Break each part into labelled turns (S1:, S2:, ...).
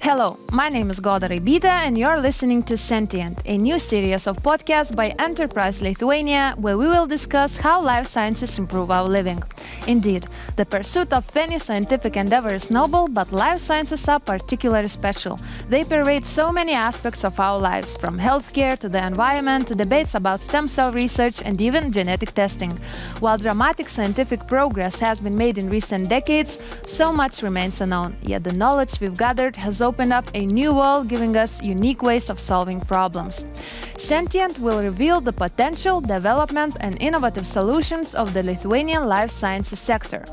S1: Hello, my name is Goda Raibita and you're listening to Sentient, a new series of podcasts by Enterprise Lithuania where we will discuss how life sciences improve our living. Indeed, the pursuit of any scientific endeavor is noble, but life sciences are particularly special. They pervade so many aspects of our lives, from healthcare to the environment to debates about stem cell research and even genetic testing. While dramatic scientific progress has been made in recent decades, so much remains unknown, yet the knowledge we've gathered has opened up a new world, giving us unique ways of solving problems. Sentient will reveal the potential, development and innovative solutions of the Lithuanian life sciences sector.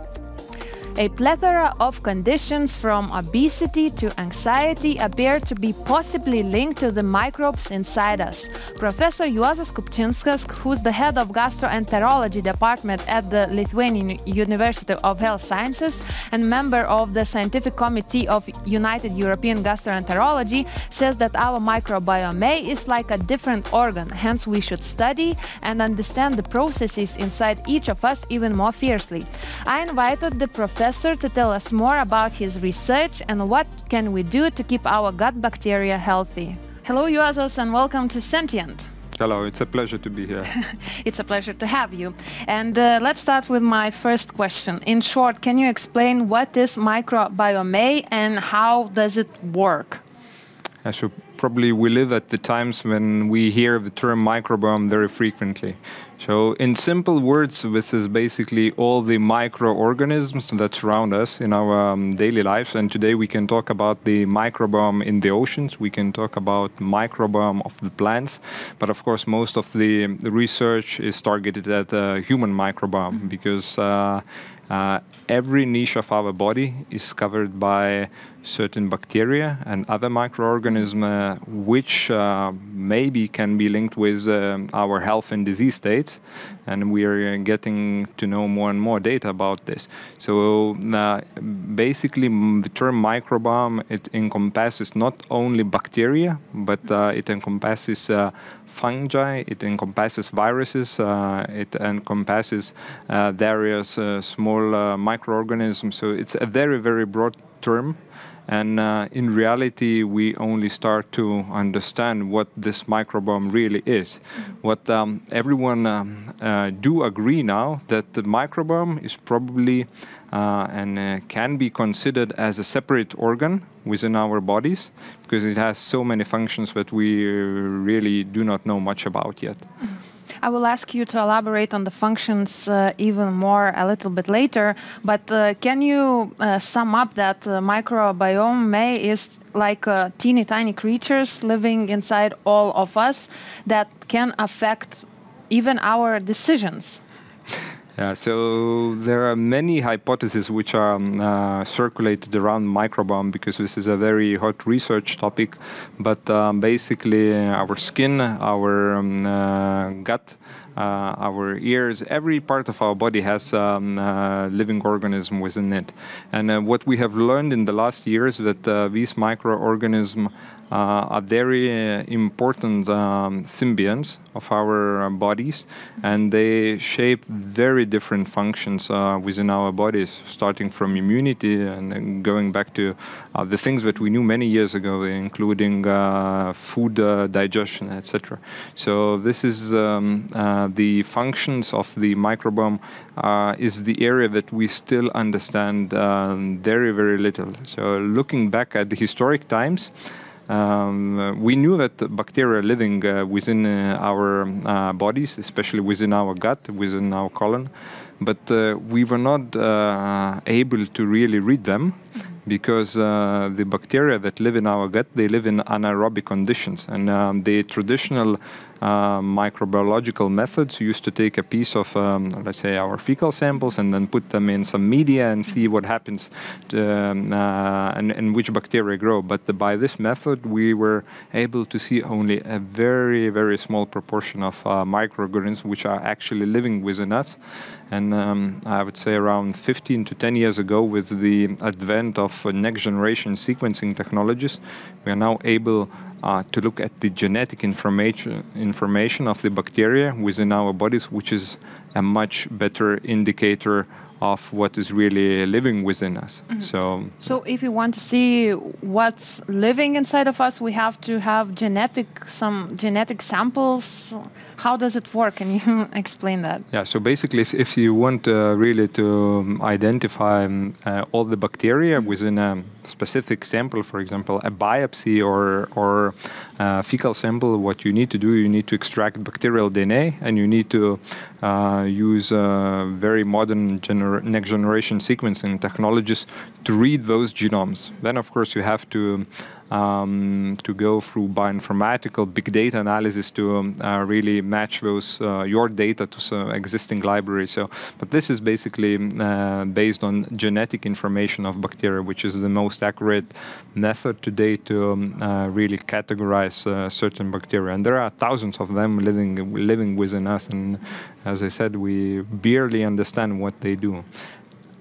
S1: A plethora of conditions from obesity to anxiety appear to be possibly linked to the microbes inside us. Professor Juozas Kupčinskas, who's the head of gastroenterology department at the Lithuanian University of Health Sciences and member of the scientific committee of United European Gastroenterology, says that our microbiome is like a different organ, hence we should study and understand the processes inside each of us even more fiercely. I invited the professor to tell us more about his research and what can we do to keep our gut bacteria healthy. Hello, Juozas, and welcome to Sentient.
S2: Hello, it's a pleasure to be here.
S1: It's a pleasure to have you. And let's start with my first question. In short, can you explain what is microbiome and how does it work?
S2: So probably we live at the times when we hear the term microbiome very frequently. So in simple words, this is basically all the microorganisms that surround us in our daily lives. And today we can talk about the microbiome in the oceans. We can talk about microbiome of the plants. But of course, most of the research is targeted at human microbiome because every niche of our body is covered by certain bacteria and other microorganisms which maybe can be linked with our health and disease states, and we are getting to know more and more data about this. So basically the term microbiome, it encompasses not only bacteria, but it encompasses fungi, it encompasses viruses, it encompasses various small microorganisms. So it's a very, very broad term. And in reality, we only start to understand what this microbiome really is. What everyone do agree now that the microbiome is probably and can be considered as a separate organ within our bodies because it has so many functions that we really do not know much about yet.
S1: I will ask you to elaborate on the functions even more a little bit later, but can you sum up that microbiome is like teeny tiny creatures living inside all of us that can affect even our decisions?
S2: Yeah, so there are many hypotheses which are circulated around microbiome because this is a very hot research topic. But basically, our skin, our gut, our ears, every part of our body has living organism within it. And what we have learned in the last years that these microorganisms are very important symbionts of our bodies, and they shape very different functions within our bodies, starting from immunity and going back to the things that we knew many years ago, including food digestion, etc. So this is the functions of the microbiome is the area that we still understand very, very little. So looking back at the historic times, we knew that bacteria are living within our bodies, especially within our gut, within our colon, but we were not able to really read them because the bacteria that live in our gut, they live in anaerobic conditions, and the traditional microbiological methods used to take a piece of, let's say, our fecal samples and then put them in some media and see what happens to, and which bacteria grow. But by this method, we were able to see only a very, very small proportion of microorganisms which are actually living within us. And I would say around 15 to 10 years ago, with the advent of next generation sequencing technologies, we are now able to look at the genetic information of the bacteria within our bodies, which is a much better indicator of what is really living within us.
S1: So if you want to see what's living inside of us, we have to have some genetic samples. How does it work? Can you explain that?
S2: Yeah, so basically if you want really to identify all the bacteria within a specific sample, for example, a biopsy or fecal sample, what you need to do, you need to extract bacterial DNA, and you need to use very modern next generation sequencing technologies to read those genomes. Then, of course, you have to go through bioinformatical big data analysis to really match those your data to some existing library. But this is basically based on genetic information of bacteria, which is the most accurate method today to really categorize certain bacteria. And there are thousands of them living within us, and as I said, we barely understand what they do.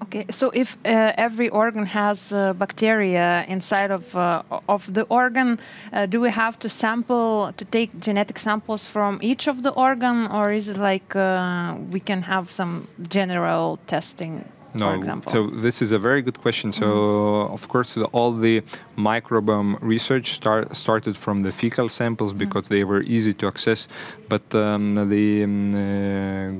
S1: Okay, so if every organ has bacteria inside of the organ, do we have to take genetic samples from each of the organ, or is it like we can have some general testing? For example?
S2: So this is a very good question. So of course, all the microbiome research started from the fecal samples because they were easy to access. But the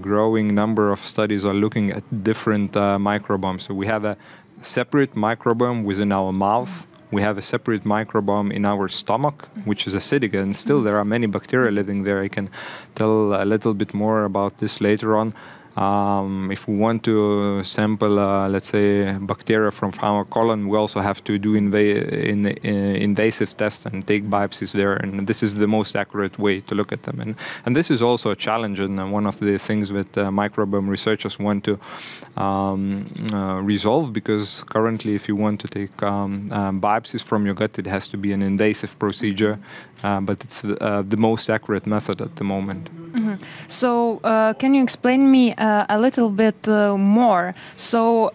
S2: growing number of studies are looking at different microbiomes. So we have a separate microbiome within our mouth. We have a separate microbiome in our stomach, which is acidic, and still there are many bacteria living there. I can tell a little bit more about this later on. If we want to sample, let's say, bacteria from our colon, we also have to do invasive tests and take biopsies there. And this is the most accurate way to look at them. And this is also a challenge, and one of the things that microbiome researchers want to resolve, because currently, if you want to take biopsies from your gut, it has to be an invasive procedure. But it's the most accurate method at the moment.
S1: So can you explain me a little bit more? So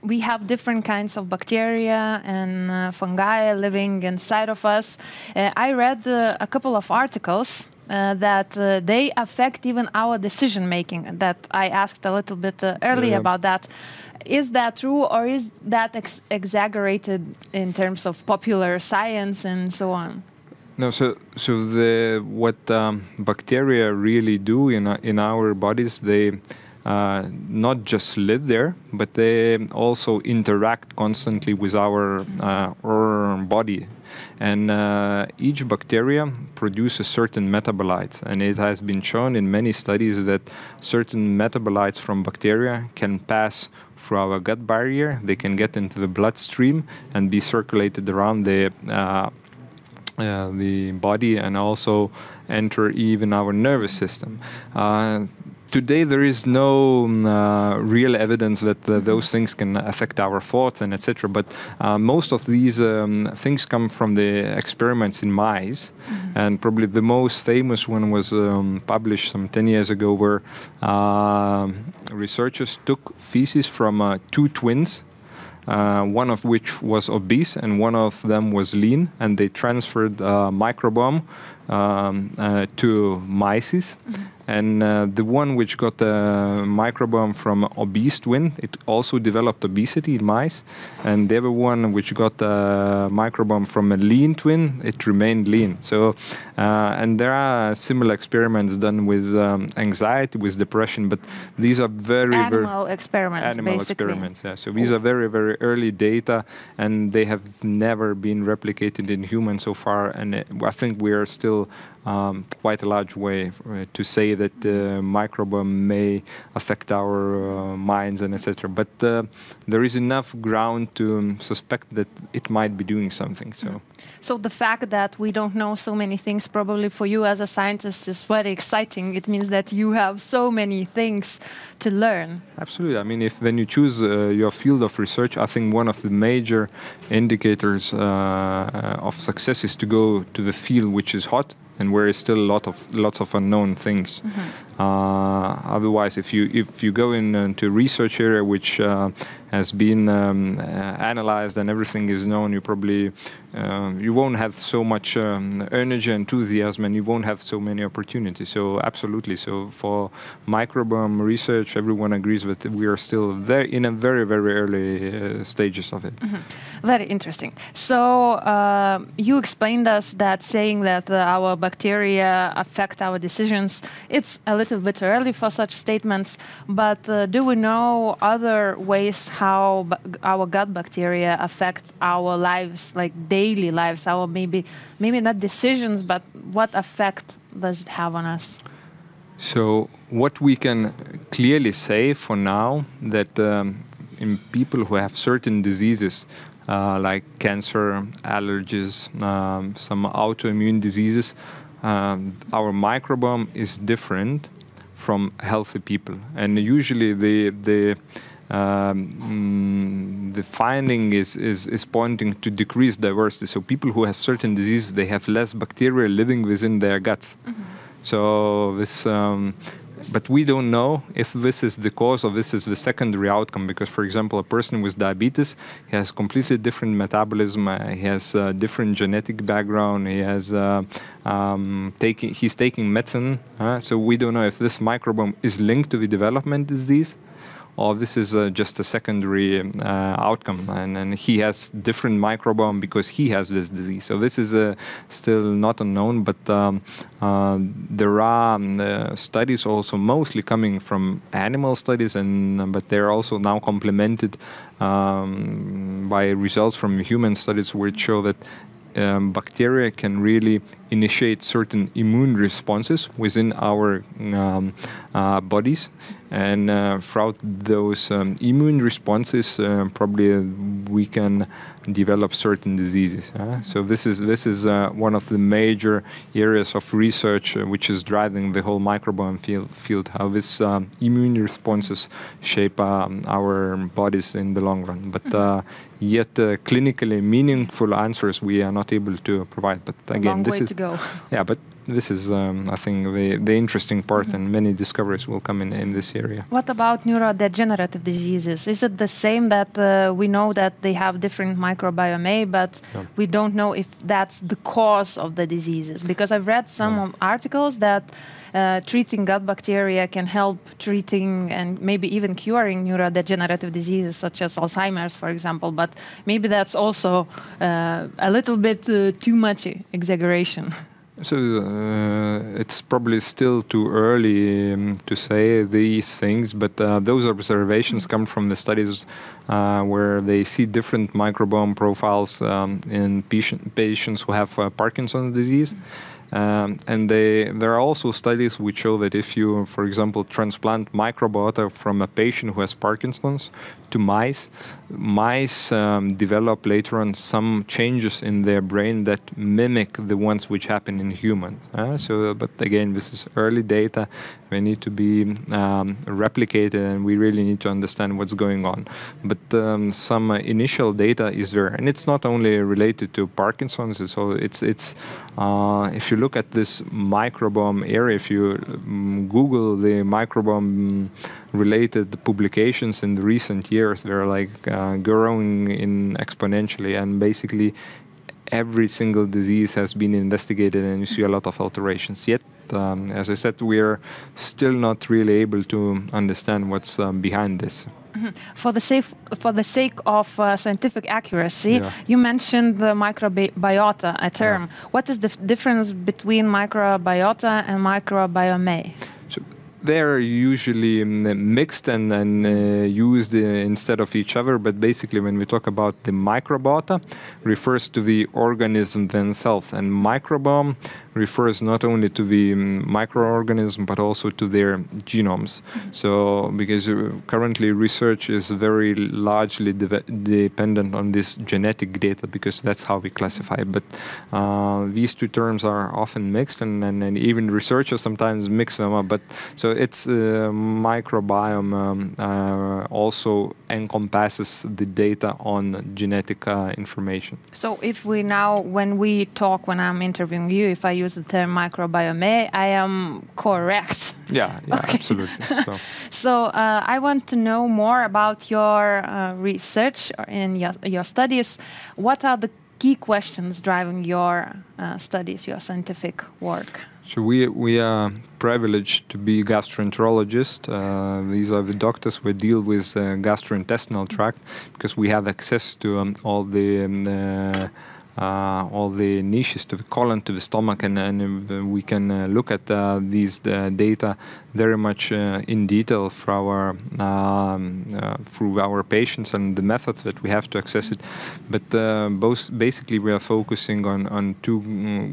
S1: we have different kinds of bacteria and fungi living inside of us. I read a couple of articles that they affect even our decision making. That I asked a little bit earlier about that. Is that true, or is that exaggerated in terms of popular science and so on?
S2: No, so what bacteria really do in our bodies, they not just live there, but they also interact constantly with our body. And each bacteria produces certain metabolites, and it has been shown in many studies that certain metabolites from bacteria can pass through our gut barrier. They can get into the bloodstream and be circulated around the body, and also enter even our nervous system. Today, there is no real evidence that those things can affect our thoughts and etc. But most of these things come from the experiments in mice, and probably the most famous one was published some 10 years ago, where researchers took feces from two twins. One of which was obese and one of them was lean, and they transferred microbiome to mice. And the one which got the microbiome from obese twin, it also developed obesity in mice. And the other one which got the microbiome from a lean twin, it remained lean. So, and there are similar experiments done with anxiety, with depression, but these are
S1: animal experiments,
S2: yeah. So these are very, very early data, and they have never been replicated in humans so far. And I think we are still quite a large way to say that microbiome may affect our minds and etc. But there is enough ground to suspect that it might be doing something.
S1: So the fact that we don't know so many things, probably for you as a scientist, is very exciting. It means that you have so many things to learn.
S2: Absolutely. I mean, when you choose your field of research, I think one of the major indicators of success is to go to the field which is hot and where is still lots of unknown things. Otherwise, if you go into research area which has been analyzed and everything is known, you probably you won't have so much energy, enthusiasm, and you won't have so many opportunities. So absolutely. So for microbiome research, everyone agrees that we are still in a very, very early stages of it.
S1: Very interesting. So you explained us that saying that our bacteria affect our decisions, it's a little bit early for such statements, but do we know other ways how our gut bacteria affect our lives, like daily lives, our maybe not decisions, but what effect does it have on us?
S2: So what we can clearly say for now, that in people who have certain diseases, like cancer, allergies, some autoimmune diseases, our microbiome is different from healthy people. And usually the finding is pointing to decreased diversity. So people who have certain diseases, they have less bacteria living within their guts. So this, but we don't know if this is the cause or this is the secondary outcome, because, for example, a person with diabetes, he has completely different metabolism, he has a different genetic background, he has he's taking medicine, so we don't know if this microbiome is linked to the development disease, or this is just a secondary outcome, and he has different microbiome because he has this disease. So this is still not unknown, but there are studies also mostly coming from animal studies, but they're also now complemented by results from human studies which show that bacteria can really initiate certain immune responses within our bodies, and throughout those immune responses, probably we can develop certain diseases. So this is one of the major areas of research which is driving the whole microbiome field, how this immune responses shape our bodies in the long run. But yet clinically meaningful answers we are not able to provide. But again, this is
S1: go.
S2: Yeah, but this is, I think, the interesting part, and many discoveries will come in this area.
S1: What about neurodegenerative diseases? Is it the same that we know that they have different microbiome, but we don't know if that's the cause of the diseases? Because I've read some articles that treating gut bacteria can help treating and maybe even curing neurodegenerative diseases such as Alzheimer's, for example, but maybe that's also a little bit too much exaggeration.
S2: So it's probably still too early to say these things, but those observations come from the studies where they see different microbiome profiles in patients who have Parkinson's disease. And there are also studies which show that if you, for example, transplant microbiota from a patient who has Parkinson's to mice develop later on some changes in their brain that mimic the ones which happen in humans. But again, this is early data. They need to be replicated, and we really need to understand what's going on. But some initial data is there, and it's not only related to Parkinson's. It's if you look at this microbiome area, if you Google the microbiome related publications in the recent years, they're like growing in exponentially, and basically every single disease has been investigated, and you see a lot of alterations. Yet, as I said, we are still not really able to understand what's behind this.
S1: For the sake of scientific accuracy, you mentioned the microbiota, a term. What is the difference between microbiota and microbiome?
S2: They're usually mixed and used instead of each other, but basically when we talk about the microbiota, refers to the organism themselves, and microbiome refers not only to the microorganism but also to their genomes. So because currently research is very largely dependent on this genetic data, because that's how we classify. But these two terms are often mixed, and even researchers sometimes mix them up. But so it's microbiome also encompasses the data on genetic information.
S1: So if we now, when I'm interviewing you, if I use use the term microbiome. I am correct.
S2: Yeah, okay. Absolutely.
S1: So I want to know more about your research and your studies. What are the key questions driving your studies, your scientific work?
S2: So we are privileged to be gastroenterologists. These are the doctors who deal with gastrointestinal tract, because we have access to all the niches, to the colon, to the stomach, and we can look at these data very much in detail through our patients and the methods that we have to access it. But basically we are focusing on two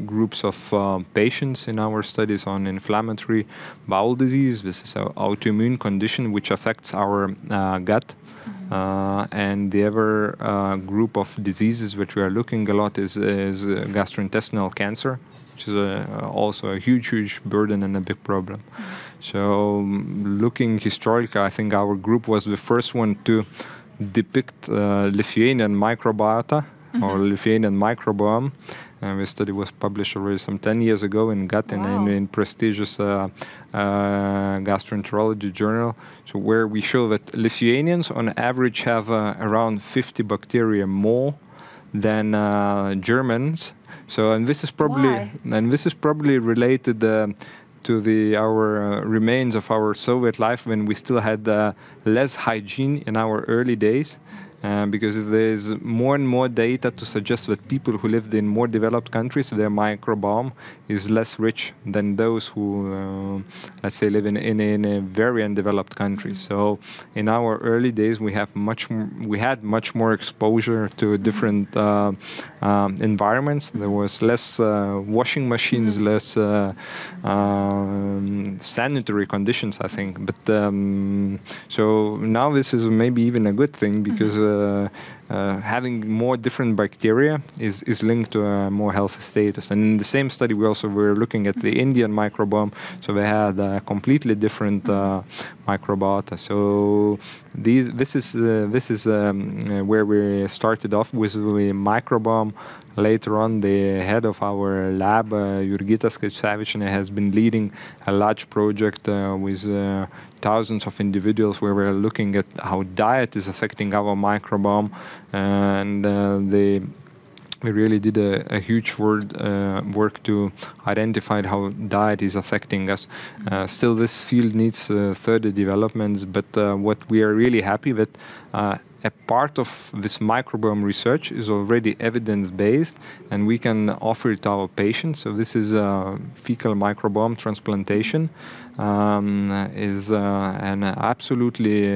S2: groups of patients in our studies: on inflammatory bowel disease. This is an autoimmune condition which affects our gut. And the other group of diseases that we are looking a lot is gastrointestinal cancer, which is also a huge burden and a big problem. So looking historically, I think our group was the first one to depict Lithuanian microbiota or Lithuanian microbiome. The study was published already some 10 years ago in Gut and in prestigious gastroenterology journal. So where we show that Lithuanians on average have around 50 bacteria more than Germans. So and this is probably related to our remains of our Soviet life, when we still had less hygiene in our early days. Because there's more and more data to suggest that people who lived in more developed countries, their microbiome is less rich than those who, let's say, live in a very undeveloped country. So in our early days, we had much more exposure to different environments. There was less washing machines, less sanitary conditions, I think. But so now this is maybe even a good thing, because having more different bacteria is linked to a more healthy status. And in the same study, we also were looking at the Indian microbiome. So they had a completely different microbiota. So this is where we started off with the microbiome. Later on, the head of our lab, Juozas, has been leading a large project with thousands of individuals, where we're looking at how diet is affecting our microbiome, and we really did a huge work to identify how diet is affecting us. Still, this field needs further developments, but what we are really happy that a part of this microbiome research is already evidence-based, and we can offer it to our patients. So this is fecal microbiome transplantation. Is an absolutely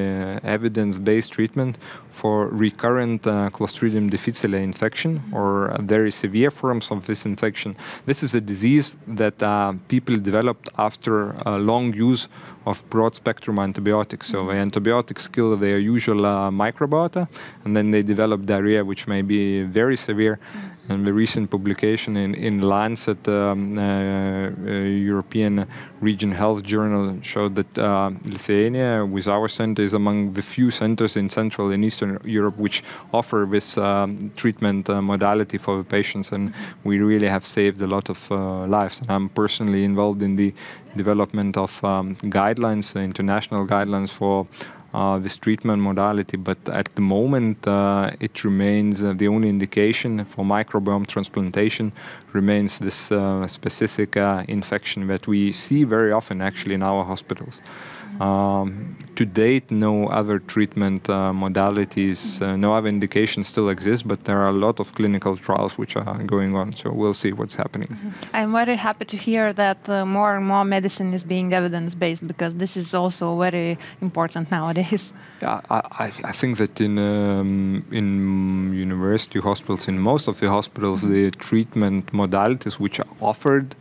S2: evidence-based treatment for recurrent Clostridium difficile infection, or very severe forms of this infection. This is a disease that people developed after long use of broad-spectrum antibiotics. So the antibiotics kill their usual microbiota, and then they develop diarrhea, which may be very severe. And the recent publication in Lancet, European Region Health Journal, showed that Lithuania, with our center, is among the few centers in Central and Eastern Europe which offer this treatment modality for the patients. And we really have saved a lot of lives. And I'm personally involved in the development of guidelines, international guidelines for this treatment modality, but at the moment it remains the only indication for microbiome transplantation remains this specific infection that we see very often actually in our hospitals. To date, no other treatment modalities, no other indications still exist, but there are a lot of clinical trials which are going on, so we'll see what's happening.
S1: I'm very happy to hear that more and more medicine is being evidence-based, because this is also very important nowadays.
S2: Yeah, I think that in university hospitals, in most of the hospitals, the treatment modalities which are offered,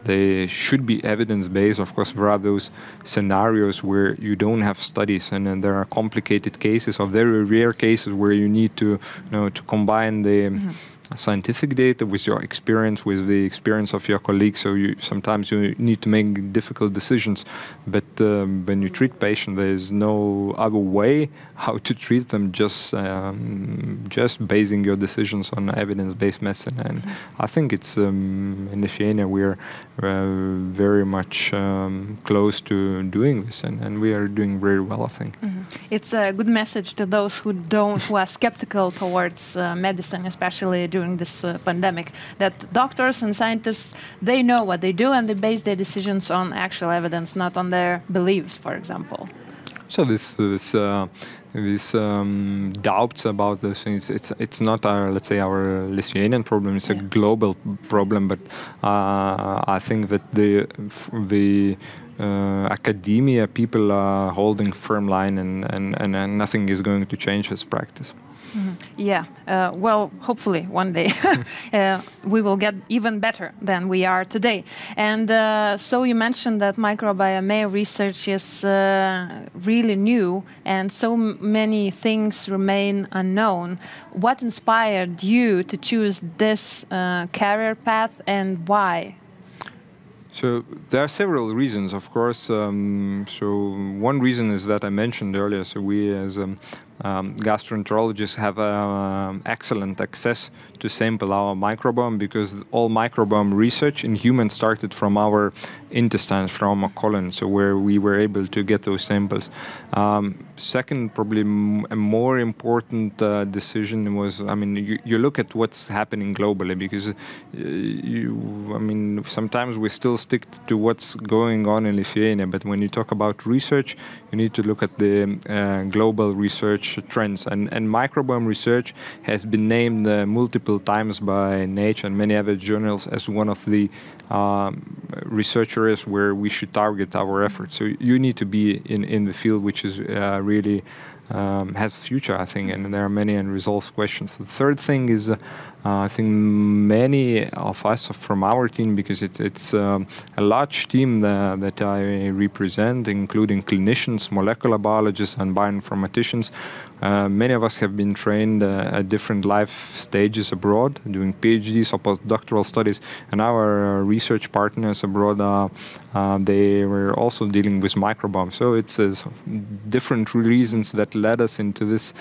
S2: they should be evidence-based. Of course, there are those scenarios where you don't have studies, and then there are complicated cases or very rare cases where you need to, to combine the scientific data, with your experience, with the experience of your colleagues. So sometimes you need to make difficult decisions. But when you treat patients, there is no other way how to treat them, just basing your decisions on evidence-based medicine. And I think it's in Lithuania we're very much close to doing this, and we are doing very well, I think.
S1: It's a good message to those who are skeptical towards medicine, especially during this pandemic, that doctors and scientists, they know what they do and they base their decisions on actual evidence, not on their beliefs, for example.
S2: So these doubts about those things, it's not our, let's say, our Lithuanian problem. It's a global problem. But I think that the academia people are holding firm line, and nothing is going to change this practice.
S1: Yeah, well, hopefully one day we will get even better than we are today. And so you mentioned that microbiome research is really new, and so many things remain unknown. What inspired you to choose this career path, and why?
S2: So there are several reasons, of course. So one reason is that I mentioned earlier. So we as gastroenterologists have excellent access to sample our microbiome, because all microbiome research in humans started from our intestines, from our colon, so where we were able to get those samples. Second, probably a more important decision was, I mean, you look at what's happening globally, because sometimes we still stick to what's going on in Lithuania, but when you talk about research, you need to look at the global research trends. And microbiome research has been named multiple times by Nature and many other journals as one of the research areas where we should target our efforts. So you need to be in the field which is really has future, I think, and there are many unresolved questions. The third thing is, I think many of us from our team, because it's a large team that I represent, including clinicians, molecular biologists, and bioinformaticians. Many of us have been trained at different life stages abroad, doing PhDs or postdoctoral studies, and our research partners abroad, they were also dealing with microbiome. So it's different reasons that led us into this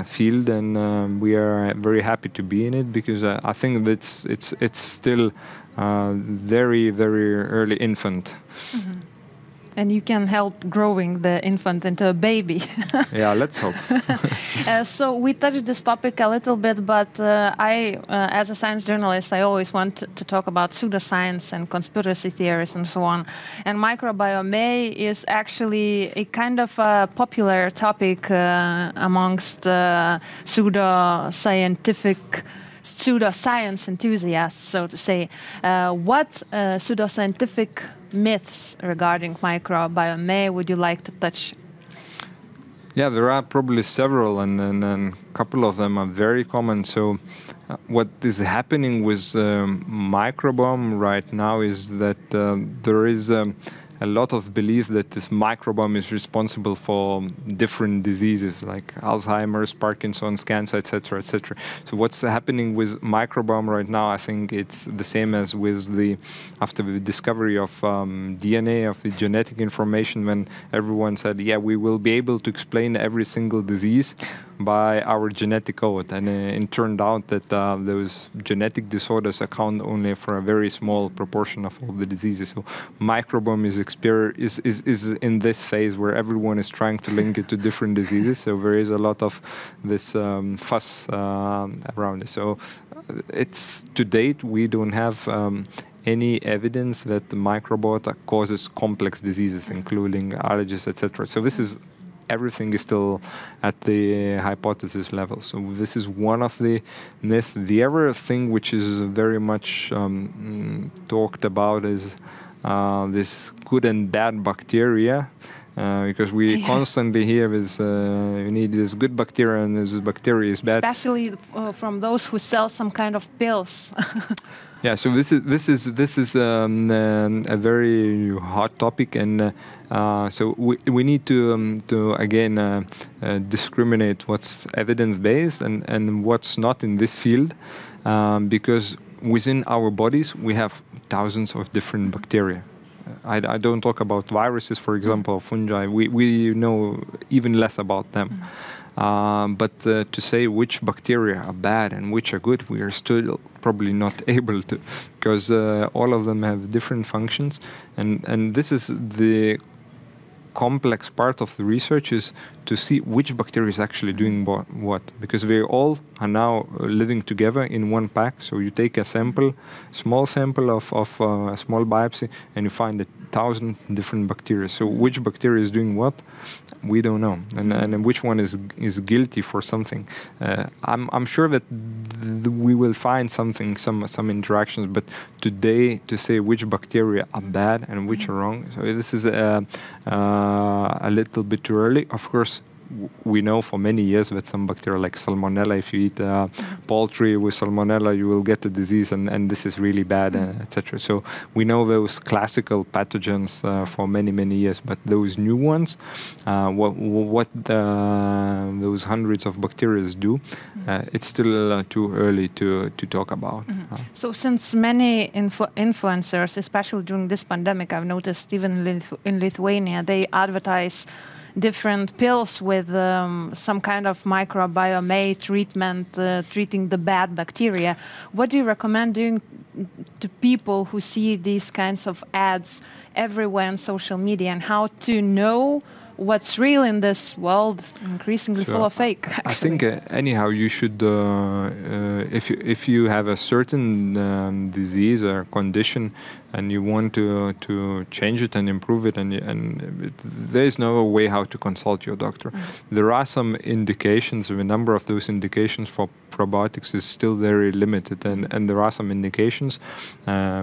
S2: field, and we are very happy to be in it, because I think that it's still very, very early infant.
S1: And you can help growing the infant into a baby.
S2: Yeah, let's hope.
S1: So we touched this topic a little bit, but as a science journalist, I always want to talk about pseudoscience and conspiracy theories and so on. And microbiome is actually a kind of a popular topic amongst pseudoscience enthusiasts, so to say. What pseudoscientific myths regarding microbiome would you like to touch?
S2: Yeah, there are probably several, and a couple of them are very common. So what is happening with microbiome right now is that there is a lot of belief that this microbiome is responsible for different diseases like Alzheimer's, Parkinson's, cancer, etc., etc. So what's happening with microbiome right now, I think it's the same as with after the discovery of DNA, of the genetic information, when everyone said, yeah, we will be able to explain every single disease by our genetic code. And it turned out that those genetic disorders account only for a very small proportion of all the diseases. So microbiome is in this phase where everyone is trying to link it to different diseases. So there is a lot of this fuss around it. So it's, to date, we don't have any evidence that the microbiota causes complex diseases, including allergies, etc. So this is, everything is still at the hypothesis level. So this is one of the myths. The other thing which is very much talked about is this good and bad bacteria, because we constantly hear this, you need this good bacteria and this bacteria is bad.
S1: Especially from those who sell some kind of pills.
S2: Yeah, so this is a very hot topic, and so we need to again discriminate what's evidence-based and what's not in this field, because within our bodies we have thousands of different bacteria. I don't talk about viruses, for example, or fungi. We know even less about them. But to say which bacteria are bad and which are good, we are still probably not able to, because all of them have different functions. And this is the complex part of the research, is to see which bacteria is actually doing what. Because we all are now living together in one pack. So you take a sample, small sample of a small biopsy, and you find 1,000 different bacteria. So which bacteria is doing what, we don't know, and which one is guilty for something. I'm sure that we will find something, some interactions, but today to say which bacteria are bad and which are wrong, so this is a little bit too early. Of course, we know for many years that some bacteria like salmonella, if you eat poultry with salmonella, you will get a disease, and this is really bad, etc. So we know those classical pathogens for many years, but those new ones, what those hundreds of bacteria do, it's still too early to talk about.
S1: So since many influencers, especially during this pandemic, I've noticed even in Lithuania, they advertise different pills with some kind of microbiome treatment, treating the bad bacteria. What do you recommend doing to people who see these kinds of ads everywhere on social media, and how to know what's real in this world, increasingly full of fake? Actually,
S2: I think anyhow you should, if you have a certain disease or condition and you want to change it and improve it, and there is no way how to consult your doctor. There are some indications, the number of those indications for probiotics is still very limited, and there are some indications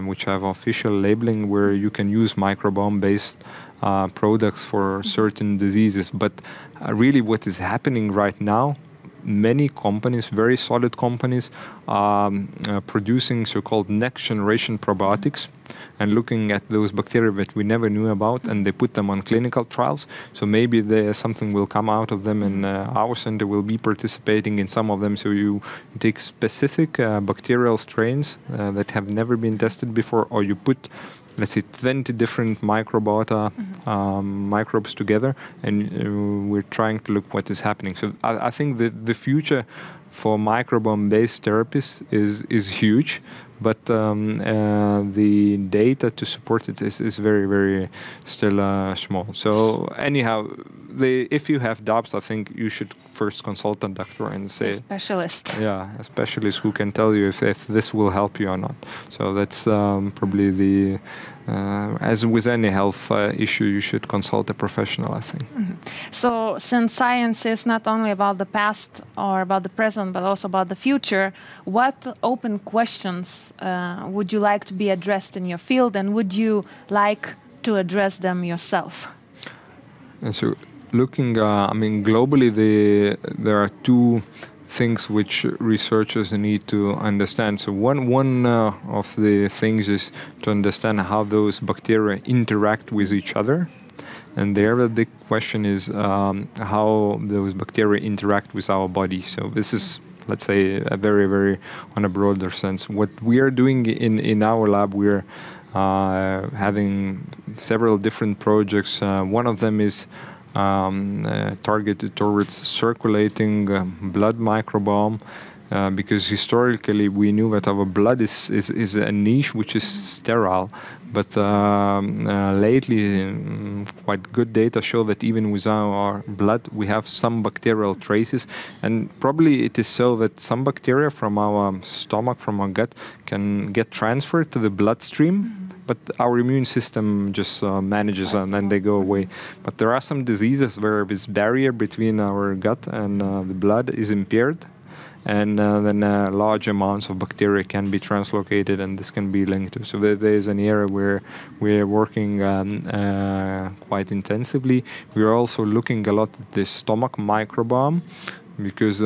S2: which have official labeling where you can use microbiome-based products for certain diseases. But really what is happening right now, many companies, very solid companies, producing so-called next generation probiotics and looking at those bacteria that we never knew about, and they put them on clinical trials. So maybe something will come out of them, and our center will be participating in some of them. So you take specific bacterial strains that have never been tested before, or you put, let's say, 20 different microbiota microbes together, and we're trying to look what is happening. So I think the future for microbiome-based therapies is huge, but the data to support it is very still small. So anyhow, if you have doubts, I think you should first consult a doctor and say...
S1: A specialist.
S2: Yeah, a specialist who can tell you if this will help you or not. So that's probably the... as with any health issue, you should consult a professional, I think.
S1: So since science is not only about the past or about the present, but also about the future, what open questions would you like to be addressed in your field, and would you like to address them yourself?
S2: And so looking, I mean, globally, there are two things which researchers need to understand. So one of the things is to understand how those bacteria interact with each other. And there the big question is how those bacteria interact with our body. So this is, let's say, a very on a broader sense. What we are doing in our lab, we're having several different projects. One of them is targeted towards circulating blood microbiome, because historically we knew that our blood is a niche which is sterile, but lately quite good data show that even with our blood we have some bacterial traces, and probably it is so that some bacteria from our stomach, from our gut, can get transferred to the bloodstream. But our immune system just manages and then they go away. But there are some diseases where this barrier between our gut and the blood is impaired, and then large amounts of bacteria can be translocated, and this can be linked to. So there is an area where we are working quite intensively. We are also looking a lot at the stomach microbiome, because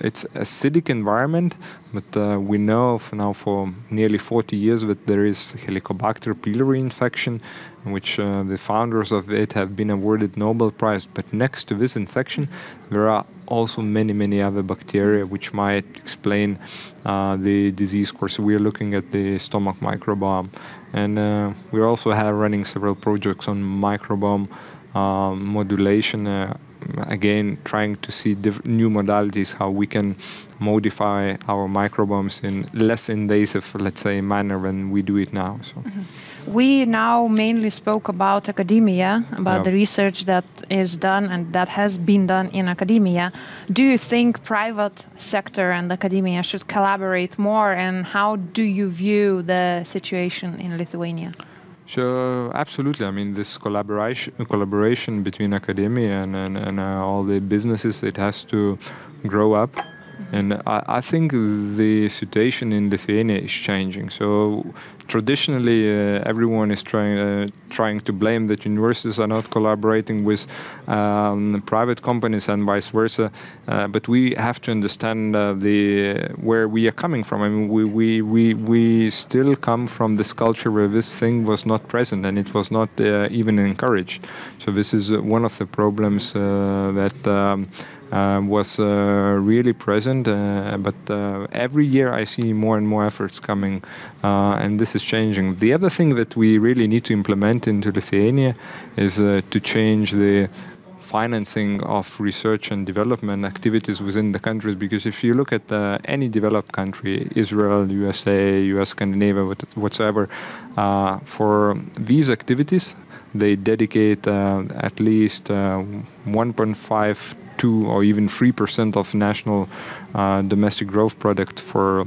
S2: it's acidic environment, but we know now for nearly 40 years that there is Helicobacter pylori infection, which the founders of it have been awarded Nobel Prize. But next to this infection, there are also many other bacteria which might explain the disease course. We are looking at the stomach microbiome, and we also have running several projects on microbiome modulation, again trying to see new modalities, how we can modify our microbiomes in less invasive, let's say, manner than we do it now. So.
S1: We now mainly spoke about academia, about the research that is done and that has been done in academia. Do you think private sector and academia should collaborate more, and how do you view the situation in Lithuania?
S2: So absolutely, I mean, this collaboration between academia and all the businesses, it has to grow up. And I think the situation in Lithuania is changing. So traditionally, everyone is trying to blame that universities are not collaborating with private companies and vice versa. But we have to understand where we are coming from. I mean, we still come from this culture where this thing was not present and it was not even encouraged. So this is one of the problems that was really present, but every year I see more and more efforts coming, and this is changing. The other thing that we really need to implement into Lithuania is to change the financing of research and development activities within the countries, because if you look at any developed country, Israel, USA, US, Scandinavia, whatsoever, for these activities, they dedicate at least 1.5 or even 3% of national domestic growth product for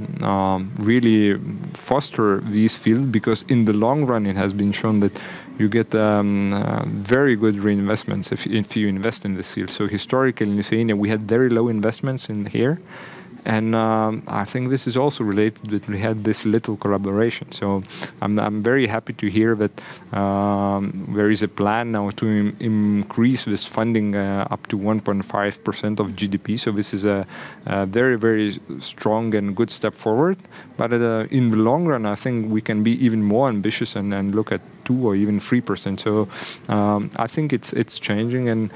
S2: really foster these fields, because in the long run it has been shown that you get very good reinvestments if you invest in this field. So historically in Lithuania we had very low investments in here. And I think this is also related that we had this little collaboration. So I'm very happy to hear that there is a plan now to increase this funding up to 1.5% of GDP. So this is a very strong and good step forward. But in the long run, I think we can be even more ambitious and look at 2 or even 3%. So I think it's changing, and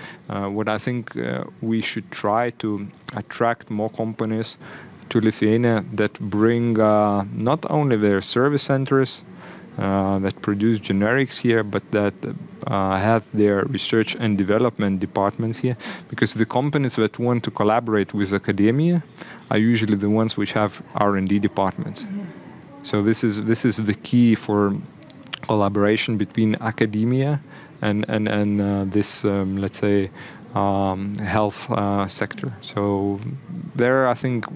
S2: what I think we should try to attract more companies to Lithuania that bring not only their service centers that produce generics here, but that have their research and development departments here, because the companies that want to collaborate with academia are usually the ones which have R&D departments. So this is the key for collaboration between academia and this let's say health sector. So there I think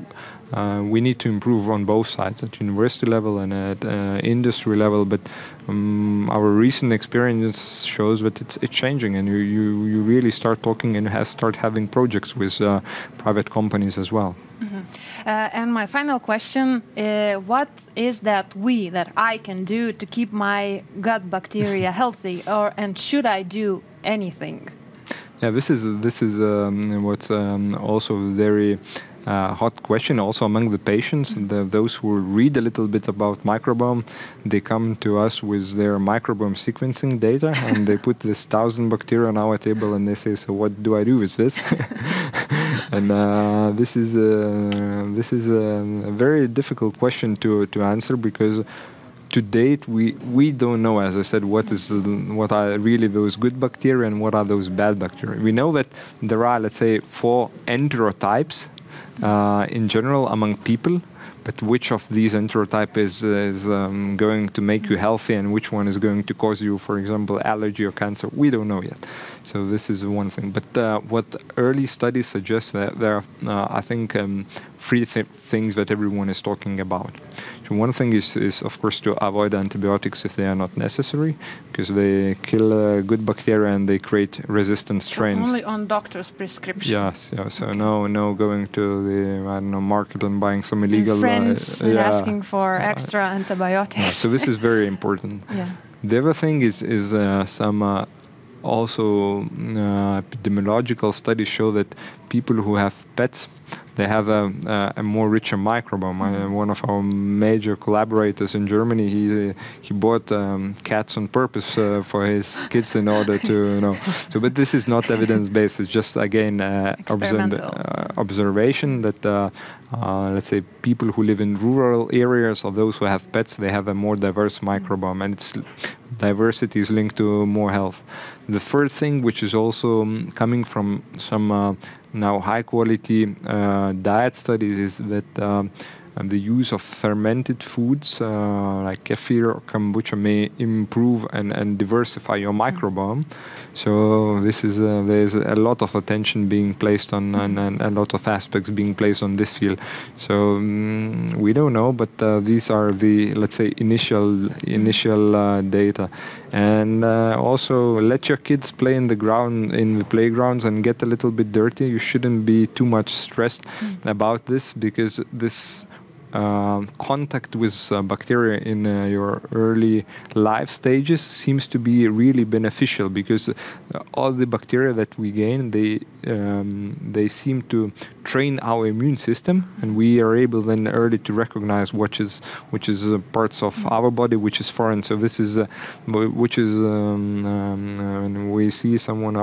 S2: we need to improve on both sides, at university level and at industry level, but our recent experience shows that it's changing, and you really start talking and start having projects with private companies as well.
S1: And my final question, what is that I can do to keep my gut bacteria healthy, and should I do anything?
S2: Yeah, this is what's also very hot question also among the patients. Those who read a little bit about microbiome, they come to us with their microbiome sequencing data and they put this 1,000 bacteria on our table and they say, so what do I do with this? And this is a very difficult question to answer, because to date we don't know, as I said, what are really those good bacteria and what are those bad bacteria. We know that there are, let's say, 4 enterotypes in general among people, but which of these enterotype is going to make you healthy and which one is going to cause you, for example, allergy or cancer, we don't know yet. So this is one thing. But what early studies suggest that there are, I think, 3 things that everyone is talking about. So one thing is of course to avoid antibiotics if they are not necessary, because they kill good bacteria and they create resistant strains.
S1: So only on doctor's prescription.
S2: Yes. So okay. No going to the market and buying some illegal
S1: friends and asking for extra antibiotics.
S2: So this is very important.
S1: Yeah.
S2: The other thing is some also epidemiological studies show that people who have pets, they have a more richer microbiome. One of our major collaborators in Germany, he bought cats on purpose for his kids in order to, So, but this is not evidence-based. It's just again observation that let's say people who live in rural areas or those who have pets, they have a more diverse microbiome, and it's diversity is linked to more health. The third thing, which is also coming from some now high-quality diet studies, is that the use of fermented foods like kefir or kombucha may improve and diversify your microbiome. So this is there's a lot of attention being placed on and a lot of aspects being placed on this field. So we don't know, but these are the, let's say, initial data. And also let your kids play in the playgrounds and get a little bit dirty. You shouldn't be too much stressed about this, because this contact with bacteria in your early life stages seems to be really beneficial, because all the bacteria that we gain, they seem to train our immune system, and we are able then early to recognize which is parts of our body which is foreign. So this is which is when we see someone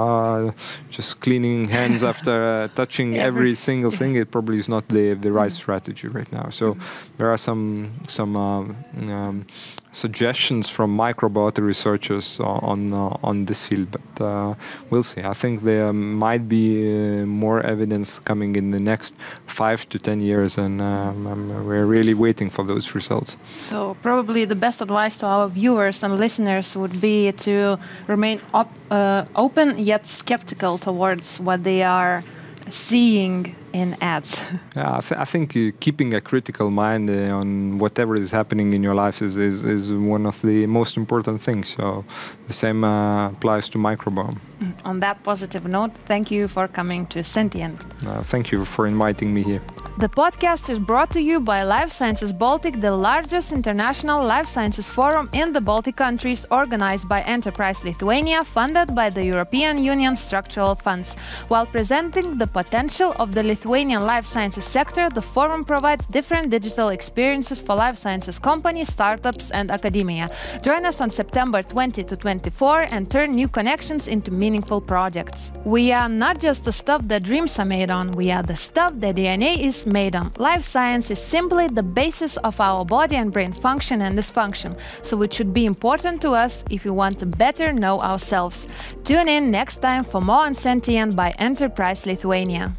S2: just cleaning hands after touching every single thing, it probably is not the right strategy right now. So there are some suggestions from microbiota researchers on this field, but we'll see. I think there might be more evidence coming in the next 5 to 10 years, and we're really waiting for those results.
S1: So probably the best advice to our viewers and listeners would be to remain open yet skeptical towards what they are seeing in ads.
S2: Yeah, I think keeping a critical mind on whatever is happening in your life is one of the most important things. So the same applies to microbiome.
S1: On that positive note, thank you for coming to Sentient.
S2: Thank you for inviting me here.
S1: The podcast is brought to you by Life Sciences Baltic, the largest international life sciences forum in the Baltic countries, organized by Enterprise Lithuania, funded by the European Union structural funds. While presenting the potential of the Lithuanian life sciences sector, the forum provides different digital experiences for life sciences companies, startups, and academia. Join us on September 20 to 24 and turn new connections into meaningful projects. We are not just the stuff that dreams are made on, we are the stuff that DNA is made on. Life science is simply the basis of our body and brain function and dysfunction, so it should be important to us if we want to better know ourselves. Tune in next time for more on Sentient by Enterprise Lithuania.